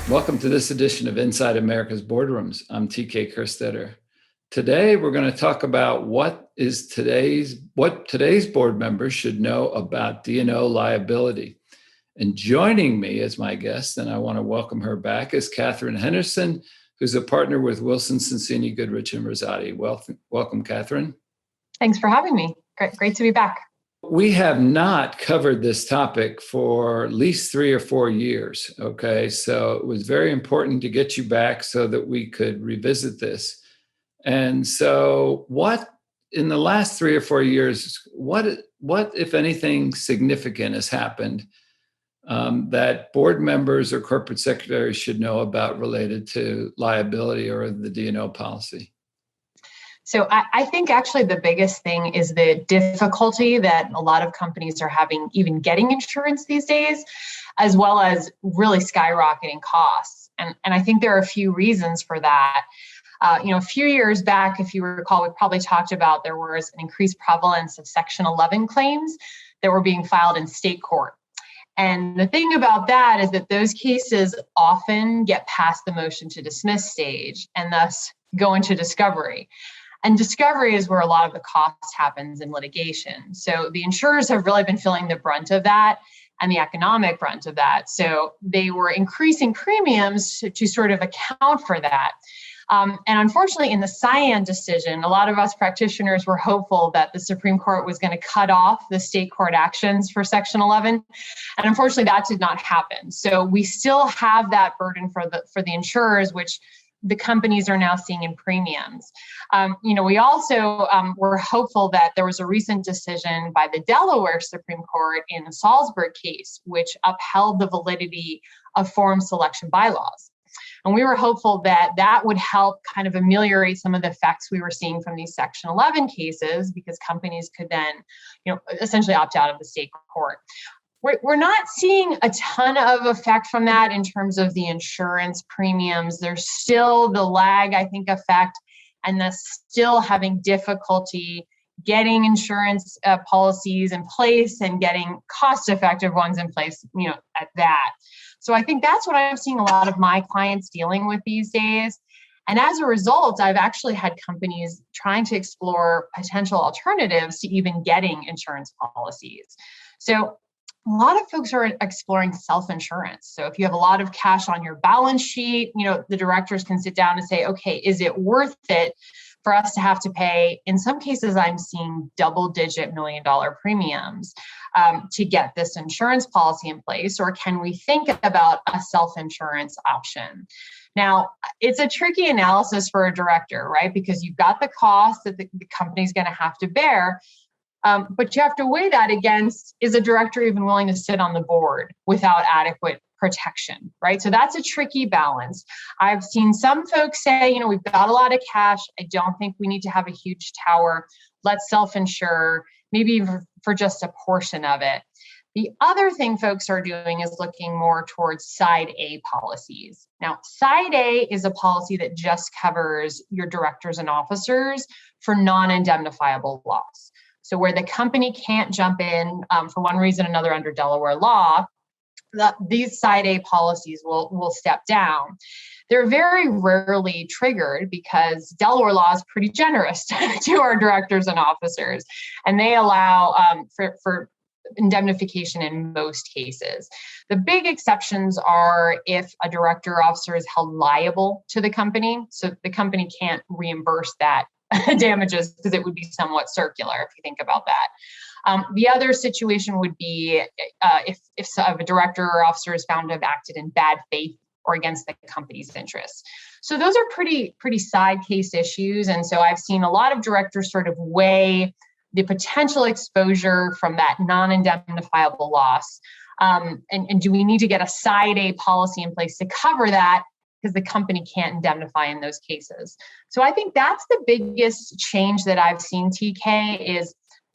Welcome to this edition of Inside America's Boardrooms. I'm TK Kerstetter. Today, we're going to talk about what today's board members should know about D&O liability. And joining me as my guest, and I want to welcome her back, is Katherine Henderson, who's a partner with Wilson, Sonsini, Goodrich, and Rosati. Welcome, Katherine. Thanks for having me. Great to be back. We have not covered this topic for at least 3 or 4 years, okay? So it was very important to get you back so that we could revisit this. And so in the last 3 or 4 years, what if anything, significant has happened that board members or corporate secretaries should know about related to liability or the D&O policy? So I think actually the biggest thing is the difficulty that a lot of companies are having even getting insurance these days, as well as really skyrocketing costs. And I think there are a few reasons for that. A few years back, if you recall, we probably talked about there was an increased prevalence of Section 11 claims that were being filed in state court. And the thing about that is that those cases often get past the motion to dismiss stage and thus go into discovery. And discovery is where a lot of the cost happens in litigation. So the insurers have really been feeling the brunt of that and the economic brunt of that. So they were increasing premiums to sort of account for that. And unfortunately, in the Cyan decision, a lot of us practitioners were hopeful that the Supreme Court was going to cut off the state court actions for Section 11. And unfortunately, that did not happen. So we still have that burden for the insurers, which the companies are now seeing in premiums. We also were hopeful that there was a recent decision by the Delaware Supreme Court in the Salzburg case, which upheld the validity of forum selection bylaws. And we were hopeful that that would help kind of ameliorate some of the effects we were seeing from these Section 11 cases, because companies could then, essentially opt out of the state court. We're not seeing a ton of effect from that in terms of the insurance premiums. There's still the lag, I think, effect, and that's still having difficulty getting insurance policies in place and getting cost-effective ones in place, at that. So I think that's what I'm seeing a lot of my clients dealing with these days. And as a result, I've actually had companies trying to explore potential alternatives to even getting insurance policies. So a lot of folks are exploring self-insurance. So if you have a lot of cash on your balance sheet, the directors can sit down and say, okay, is it worth it for us to have to pay? In some cases, I'm seeing double-digit $1 million premiums to get this insurance policy in place, or can we think about a self-insurance option? Now, it's a tricky analysis for a director, right? Because you've got the cost that the company's going to have to bear. But you have to weigh that against, is a director even willing to sit on the board without adequate protection, right? So that's a tricky balance. I've seen some folks say, we've got a lot of cash. I don't think we need to have a huge tower. Let's self-insure, maybe for just a portion of it. The other thing folks are doing is looking more towards Side A policies. Now, Side A is a policy that just covers your directors and officers for non-indemnifiable loss. So where the company can't jump in for one reason or another under Delaware law, these Side A policies will step down. They're very rarely triggered because Delaware law is pretty generous to our directors and officers, and they allow for indemnification in most cases. The big exceptions are if a director or officer is held liable to the company, so the company can't reimburse that damages because it would be somewhat circular if you think about that. The other situation would be if a director or officer is found to have acted in bad faith or against the company's interests. So those are pretty side case issues. And so I've seen a lot of directors sort of weigh the potential exposure from that non-indemnifiable loss. And do we need to get a Side A policy in place to cover that? Because the company can't indemnify in those cases. So I think that's the biggest change that I've seen, TK,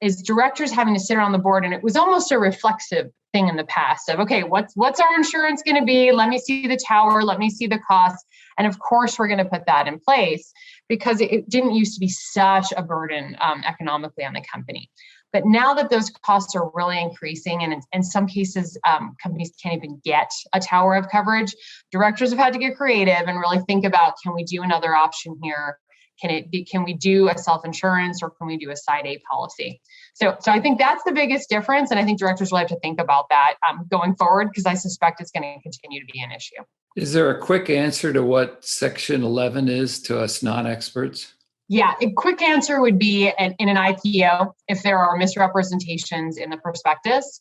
is directors having to sit around the board. And it was almost a reflexive thing in the past of, okay, what's our insurance going to be? Let me see the tower. Let me see the costs. And of course, we're going to put that in place because it didn't used to be such a burden economically on the company. But now that those costs are really increasing, and in some cases, companies can't even get a tower of coverage, directors have had to get creative and really think about, can we do another option here? Can we do a self-insurance, or can we do a side A policy? So I think that's the biggest difference. And I think directors will have to think about that going forward, because I suspect it's going to continue to be an issue. Is there a quick answer to what Section 11 is to us non-experts? Yeah, a quick answer would be in an IPO, if there are misrepresentations in the prospectus,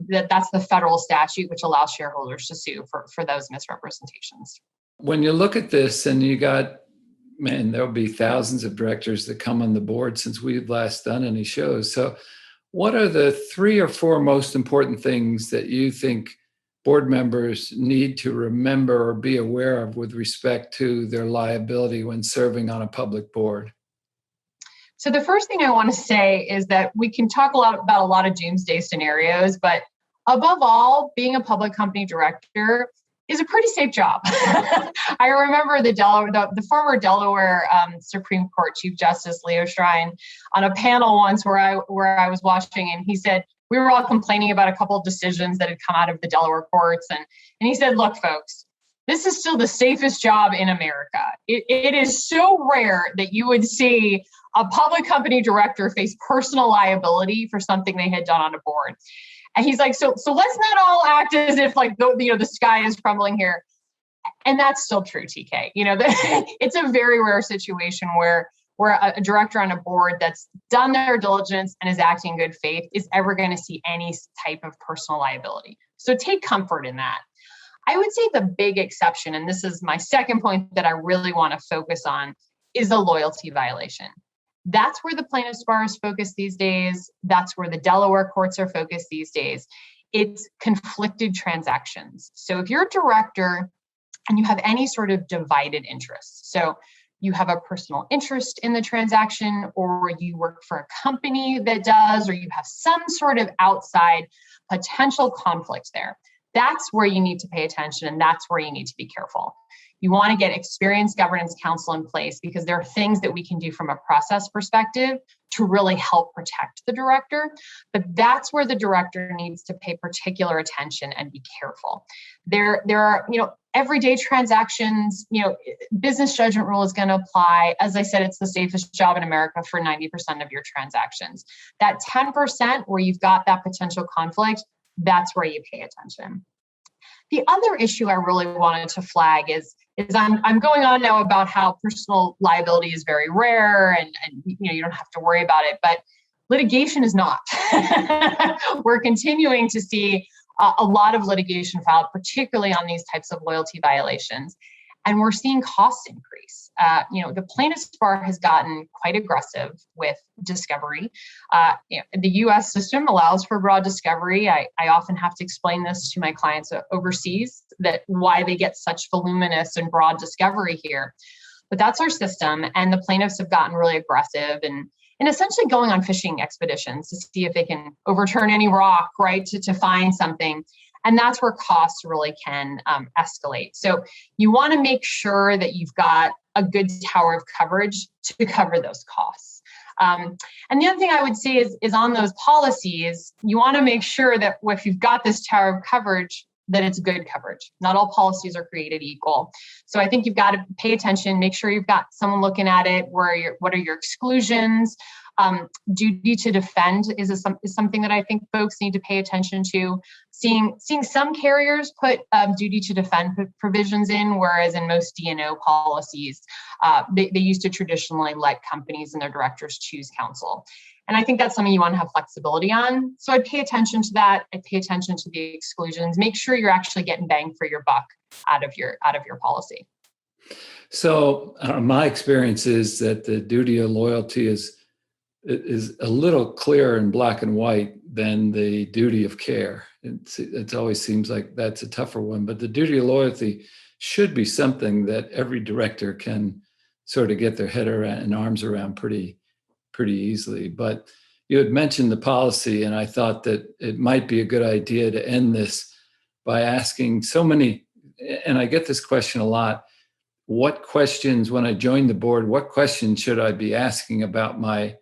that's the federal statute which allows shareholders to sue for those misrepresentations. When you look at this and you got, man, there'll be thousands of directors that come on the board since we've last done any shows. So what are the 3 or 4 most important things that you think board members need to remember or be aware of with respect to their liability when serving on a public board? So the first thing I want to say is that we can talk about a lot of doomsday scenarios, but above all, being a public company director is a pretty safe job. I remember the former Delaware Supreme Court Chief Justice Leo Strine on a panel once where I was watching, and he said, we were all complaining about a couple of decisions that had come out of the Delaware courts. And he said, look, folks, this is still the safest job in America. It is so rare that you would see a public company director face personal liability for something they had done on a board. And he's like, so let's not all act as if the sky is crumbling here. And that's still true, TK. It's a very rare situation where a director on a board that's done their diligence and is acting in good faith is ever going to see any type of personal liability. So take comfort in that. I would say the big exception, and this is my second point that I really want to focus on, is a loyalty violation. That's where the plaintiff's bar is focused these days. That's where the Delaware courts are focused these days. It's conflicted transactions. So if you're a director and you have any sort of divided interests, so you have a personal interest in the transaction, or you work for a company that does, or you have some sort of outside potential conflict there, that's where you need to pay attention, and that's where you need to be careful. You want to get experienced governance counsel in place, because there are things that we can do from a process perspective to really help protect the director. But that's where the director needs to pay particular attention and be careful. There are, everyday transactions, business judgment rule is going to apply. As I said, it's the safest job in America for 90% of your transactions. That 10% where you've got that potential conflict, that's where you pay attention. The other issue I really wanted to flag is I'm going on now about how personal liability is very rare and you don't have to worry about it, but litigation is not. We're continuing to see a lot of litigation filed, particularly on these types of loyalty violations. And we're seeing costs increase. The plaintiff's bar has gotten quite aggressive with discovery. The U.S. system allows for broad discovery. I often have to explain this to my clients overseas, that why they get such voluminous and broad discovery here. But that's our system, and the plaintiffs have gotten really aggressive and essentially going on fishing expeditions to see if they can overturn any rock, right, to find something. And that's where costs really can escalate. So you want to make sure that you've got a good tower of coverage to cover those costs. And the other thing I would say is on those policies, you want to make sure that if you've got this tower of coverage, that it's good coverage. Not all policies are created equal. So I think you've got to pay attention, make sure you've got someone looking at it. What are your exclusions? Duty to defend is something that I think folks need to pay attention to. Seeing some carriers put duty to defend provisions in, whereas in most D&O policies, they used to traditionally let companies and their directors choose counsel. And I think that's something you want to have flexibility on. So I'd pay attention to that. I'd pay attention to the exclusions. Make sure you're actually getting bang for your buck out of your policy. So my experience is that the duty of loyalty is a little clearer in black and white than the duty of care. It always seems like that's a tougher one, but the duty of loyalty should be something that every director can sort of get their head around and arms around pretty easily. But you had mentioned the policy, and I thought that it might be a good idea to end this by asking so many, and I get this question a lot, what questions, when I join the board, what questions should I be asking about my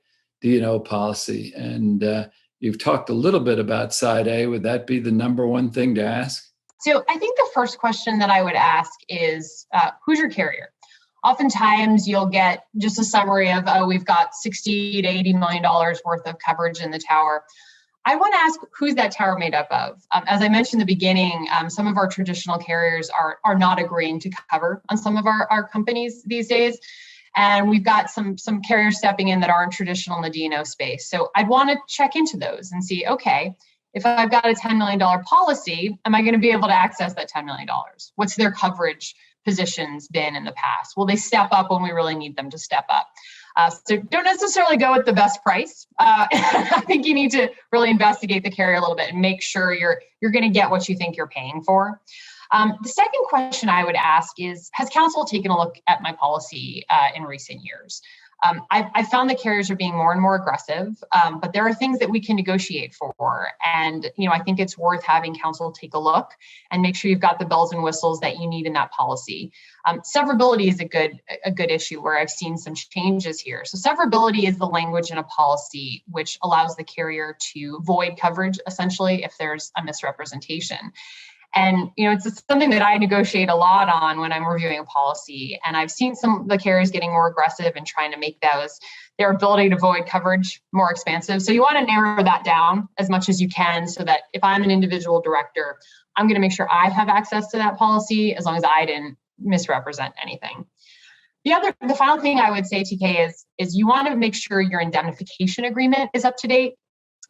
D&O policy. And you've talked a little bit about Side A. Would that be the number one thing to ask? So I think the first question that I would ask is, who's your carrier? Oftentimes you'll get just a summary of, oh, we've got $60 to $80 million worth of coverage in the tower. I want to ask, who's that tower made up of? As I mentioned in the beginning, some of our traditional carriers are not agreeing to cover on some of our companies these days. And we've got some carriers stepping in that aren't traditional in the D&O space. So I'd want to check into those and see, okay, if I've got a $10 million policy, am I going to be able to access that $10 million? What's their coverage positions been in the past? Will they step up when we really need them to step up? So don't necessarily go with the best price. I think you need to really investigate the carrier a little bit and make sure you're going to get what you think you're paying for. The second question I would ask is, has counsel taken a look at my policy in recent years? I found the carriers are being more and more aggressive, but there are things that we can negotiate for. And, I think it's worth having counsel take a look and make sure you've got the bells and whistles that you need in that policy. Severability is a good issue where I've seen some changes here. So severability is the language in a policy which allows the carrier to void coverage, essentially, if there's a misrepresentation. And, it's something that I negotiate a lot on when I'm reviewing a policy. And I've seen some of the carriers getting more aggressive and trying to make their ability to void coverage more expansive. So you want to narrow that down as much as you can so that if I'm an individual director, I'm going to make sure I have access to that policy as long as I didn't misrepresent anything. The final thing I would say, TK, is you want to make sure your indemnification agreement is up to date.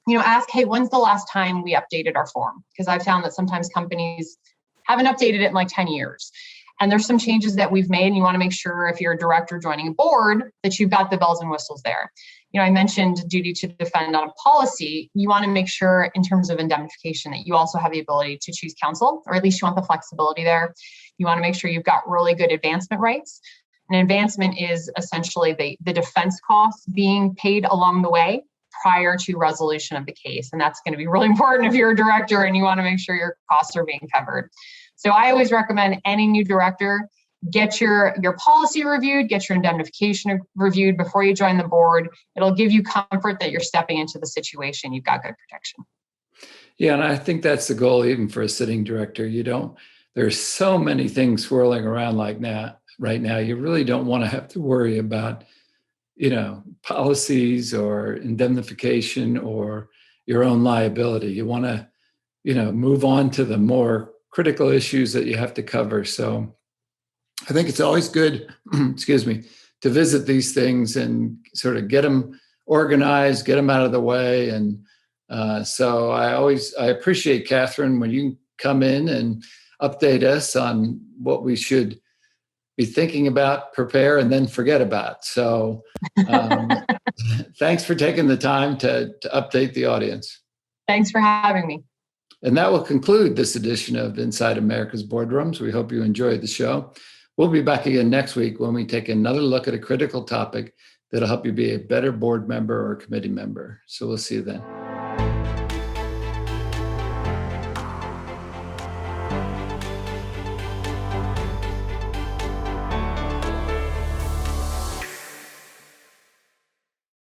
Ask, hey, when's the last time we updated our form? Because I've found that sometimes companies haven't updated it in like 10 years. And there's some changes that we've made, and you want to make sure if you're a director joining a board that you've got the bells and whistles there. I mentioned duty to defend on a policy. You want to make sure in terms of indemnification that you also have the ability to choose counsel, or at least you want the flexibility there. You want to make sure you've got really good advancement rights. An advancement is essentially the defense costs being paid along the way prior to resolution of the case. And that's going to be really important if you're a director and you want to make sure your costs are being covered. So I always recommend any new director, get your policy reviewed, get your indemnification reviewed before you join the board. It'll give you comfort that you're stepping into the situation. You've got good protection. Yeah, and I think that's the goal even for a sitting director. There's so many things swirling around right now. You really don't want to have to worry about policies or indemnification or your own liability. You want to, move on to the more critical issues that you have to cover. So I think it's always good, to visit these things and sort of get them organized, get them out of the way. And so I appreciate, Katherine, when you come in and update us on what we should be thinking about, prepare, and then forget about. So thanks for taking the time to update the audience. Thanks for having me. And that will conclude this edition of Inside America's Boardrooms. We hope you enjoyed the show. We'll be back again next week when we take another look at a critical topic that'll help you be a better board member or committee member. So we'll see you then.